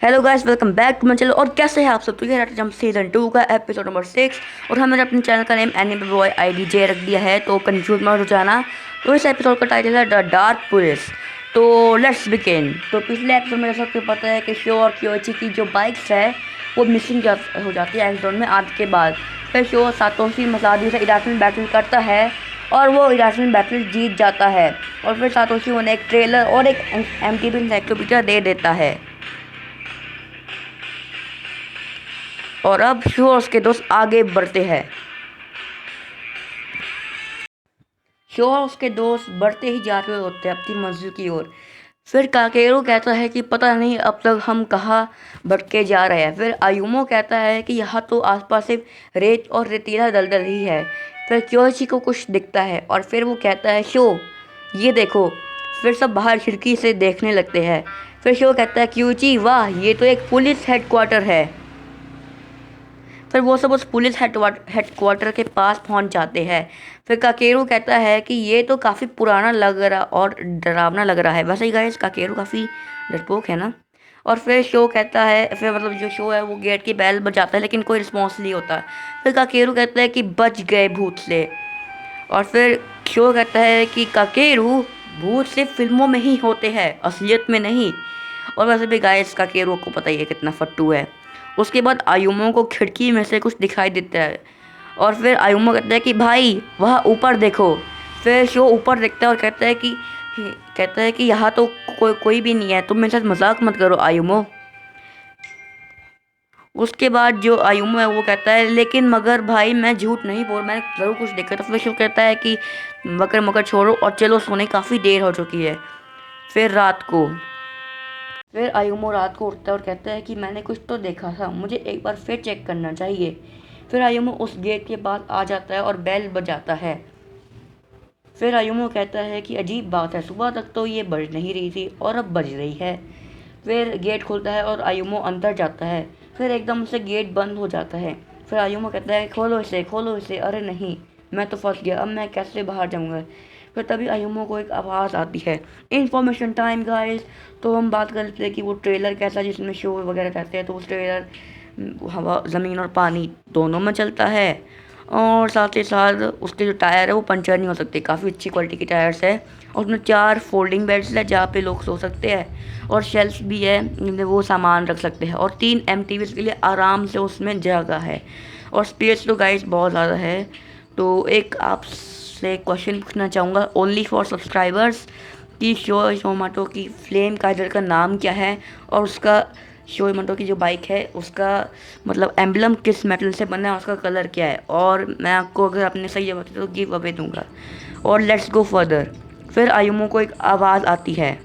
Hello guys, welcome back to my channel. और कैसे हैं आप सब? तो ये रहा हम सीजन 2 का एपिसोड नंबर 6। और हमने अपने चैनल का नेम एनिमे बॉय IDJ रख दिया है, तो कंफ्यूज मत हो जाना। तो इस एपिसोड का टाइटल है द डार्क पुलिस। तो लेट्स बिगिन। तो पिछले एपिसोड में जैसा आपको पता है कि शो और क्योची की जो बाइक्स है वो मिसिंग हो जाती है एक्सीडेंट में आग के बाद। फिर शो सातोशी मसादी से इराशन बैटल करता है और वो इराशन बैटल जीत जाता है। और फिर सातोशी उन्हें एक ट्रेलर और एक MTV इंसाइक्लोपीडिया दे देता है। और अब शो और उसके दोस्त आगे बढ़ते हैं। शो और उसके दोस्त बढ़ते ही जा रहे होते हैं अपनी मंजिल की ओर। फिर काकेरो कहता है कि पता नहीं अब तक हम कहाँ भटके जा रहे हैं। फिर आयुमो कहता है कि यहाँ तो आसपास सिर्फ रेत और रेतीला दलदल ही है। फिर क्योची को कुछ दिखता है और फिर वो कहता है शो ये देखो। फिर सब बाहर खिड़की से देखने लगते हैं। फिर शो कहता है क्योची वाह, ये तो एक पुलिस हेडक्वार्टर है। फिर वो सब उस पुलिस हेडक्वार्टर के पास पहुंच जाते हैं। फिर काकेरू कहता है कि ये तो काफ़ी पुराना लग रहा और डरावना लग रहा है। वैसे ही गाइस काकेरू काफ़ी डरपोक है ना। और फिर शो कहता है, फिर मतलब जो शो है वो गेट की बेल बजाता है लेकिन कोई रिस्पॉन्स नहीं होता। फिर काकेरू कहता है कि बच गए भूत से। और फिर शो कहता है कि काकेरू भूत सिर्फ फिल्मों में ही होते हैं, असलियत में नहीं। और वैसे भी गाइस काकेरू को पता ही है कितना फट्टू है। उसके बाद आयुमो को खिड़की में से कुछ दिखाई देता है। और फिर आयुमो कहता है कि भाई वहाँ ऊपर देखो। फिर शो ऊपर देखता है और कहता है कि यहाँ तो कोई भी नहीं है, तुम मेरे साथ मजाक मत करो आयुमो। उसके बाद जो आयुमो है वो कहता है लेकिन मगर भाई मैं झूठ नहीं बोल, मैंने ज़रूर कुछ देखा। तो फिर शो कहता है कि मगर मगर छोड़ो और चलो सोने, काफ़ी देर हो चुकी है। फिर रात को फिर आयुमो रात को उठता है और कहता है कि मैंने कुछ तो देखा था, मुझे एक बार फिर चेक करना चाहिए। फिर आयुमो उस गेट के पास आ जाता है और बेल बजाता है। फिर आयुमो कहता है कि अजीब बात है, सुबह तक तो ये बज नहीं रही थी और अब बज रही है। फिर गेट खुलता है और आयुमो अंदर जाता है। फिर एकदम से गेट बंद हो जाता है। फिर आयुमो कहता है खोलो इसे खोलो इसे। अरे नहीं, मैं तो फंस गया, अब मैं कैसे बाहर जाऊंगा। फिर तभी आयुमो को एक आवाज़ आती है। Information time guys. तो हम बात करते हैं कि वो ट्रेलर कैसा जिसमें शो वगैरह रहते हैं। तो उस ट्रेलर हवा ज़मीन और पानी दोनों में चलता है। और साथ ही साथ उसके जो टायर है वो पंचर नहीं हो सकते, काफ़ी अच्छी क्वालिटी के टायर्स है। और उसमें 4 फोल्डिंग बेड्स है जहाँ पे लोग सो सकते हैं। और शेल्फ भी है जिनमें वो सामान रख सकते हैं। और 3 MTVs के लिए आराम से उसमें जगह है। और स्पेस तो गाइस बहुत ज़्यादा है। तो एक आपसे क्वेश्चन पूछना चाहूँगा ओनली फॉर सब्सक्राइबर्स कि शोमाटो की फ्लेम काइजर का नाम क्या है। और उसका शोमाटो की जो बाइक है उसका मतलब एम्बलम किस मेटल से बना है, उसका कलर क्या है। और मैं आपको अगर आपने सही जवाब दिया तो गिव अवे दूंगा। और लेट्स गो फर्दर। फिर आयुमो को एक आवाज़ आती है।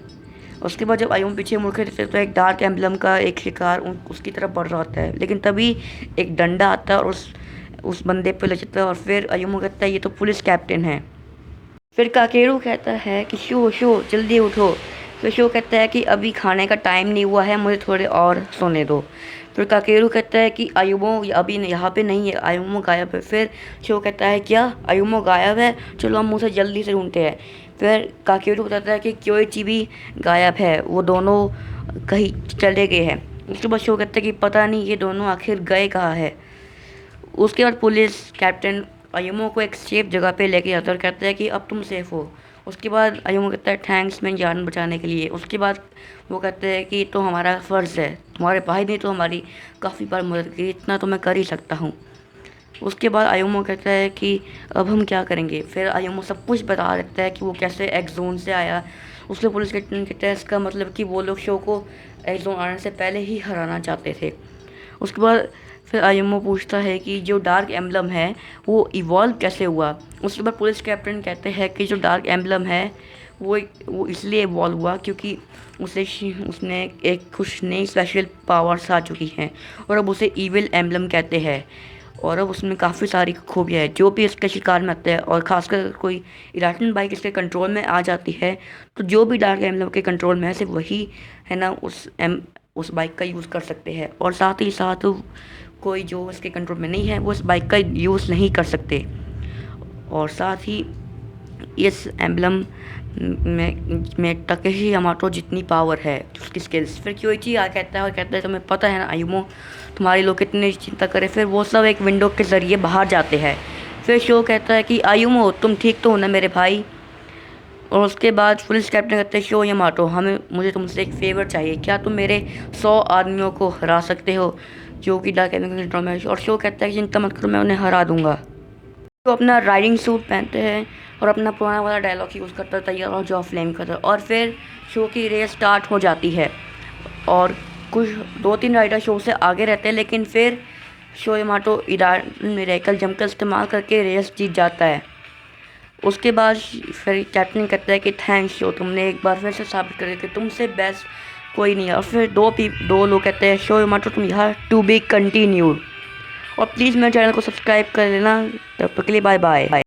उसके बाद जब आयुम पीछे मुड़ के देखते तो एक डार्क एम्बलम का एक शिकार उसकी तरफ बढ़ रहा होता है। लेकिन तभी एक डंडा आता है और उस बंदे पे ले जाता है। और फिर आयुमो कहता है ये तो पुलिस कैप्टन है। फिर काकेरू कहता है कि शो शो जल्दी उठो। फिर शो कहता है कि अभी खाने का टाइम नहीं हुआ है, मुझे थोड़े और सोने दो। फिर काकेरू कहता है कि आयुमो अभी यहाँ पे नहीं है, आयुमो गायब है। फिर शो कहता है क्या आयुमो गायब है, चलो हम उसे जल्दी से ढूंढते हैं। फिर काकेरू बताता है कि क्योइची भी गायब है, वो दोनों कहीं चले गए हैं। उसके बाद शो कहता है कि पता नहीं ये दोनों आखिर गए कहाँ है। उसके बाद पुलिस कैप्टन अयुमो को एक सेफ जगह पे लेके जाता है और कहता है कि अब तुम सेफ हो। उसके बाद अयुमो कहता है थैंक्स मेरी जान बचाने के लिए। उसके बाद वो कहते हैं कि तो हमारा फ़र्ज़ है, तुम्हारे भाई ने तो हमारी काफ़ी बार मदद की, इतना तो मैं कर ही सकता हूँ। उसके बाद अयुमो कहता है कि अब हम क्या करेंगे। फिर अयुमो सब कुछ बता देता है कि वो कैसे एक्सोन से आया। उसके पुलिस कैप्टन कहता है इसका मतलब कि वो लोग शो को एक्सोन आने से पहले ही हराना चाहते थे। उसके बाद फिर आयुमो पूछता है कि जो डार्क एम्बलम है वो इवॉल्व कैसे हुआ। उसके बाद पुलिस कैप्टन कहते हैं कि जो डार्क एम्बलम है वो इसलिए इवॉल्व हुआ क्योंकि उसने एक कुछ नई स्पेशल पावर्स आ चुकी हैं और अब उसे इविल एम्बलम कहते हैं। और अब उसमें काफ़ी सारी खूबियाँ हैं जो भी इसके शिकार में आते हैं। और ख़ासकर कोई इराटन बाइक इसके कंट्रोल में आ जाती है तो जो भी डार्क एम्बलम के कंट्रोल में है सिर्फ वही है ना उस बाइक का यूज़ कर सकते हैं। और साथ ही साथ कोई जो इसके कंट्रोल में नहीं है वो इस बाइक का यूज़ नहीं कर सकते। और साथ ही इस एम्बलम मैं टकेशी यामाटो जितनी पावर है उसकी स्किल्स। फिर क्योइची आ कहता है और कहता है तुम्हें पता है ना आयुमो, तुम्हारे लोग कितनी चिंता करें। फिर वो सब एक विंडो के ज़रिए बाहर जाते हैं। फिर शो कहता है कि आयुमो तुम ठीक तो हो ना मेरे भाई। और उसके बाद पुलिस कैप्टन कहते हैं शो यामाटो मुझे तुमसे एक फेवर चाहिए, क्या तुम मेरे 100 आदमियों को हरा सकते हो जो कि डार्क एवेंजर्स सिंड्रोम है। और शो कहता है कि चिंता मत करो मैं उन्हें हरा दूंगा। तो अपना राइडिंग सूट पहनते हैं और अपना पुराना वाला डायलॉग यूज़ करता है तैयार हो जाओ फ्लेम खतर। और फिर शो की रेस स्टार्ट हो जाती है और कुछ 2-3 राइडर शो से आगे रहते हैं, लेकिन फिर शो यामाटो मिरेकल जंप का इस्तेमाल करके रेस जीत जाता है। उसके बाद फिर कैप्टन कहता है कि थैंक्स शो, तुमने एक बार फिर से साबित कर दिया कि तुमसे बेस्ट कोई नहीं है। और फिर दो लोग कहते हैं शो यामाटो तुम यहाँ टू बी कंटिन्यूड। और प्लीज़ मेरे चैनल को सब्सक्राइब कर लेना। तब तक के लिए बाय बाय।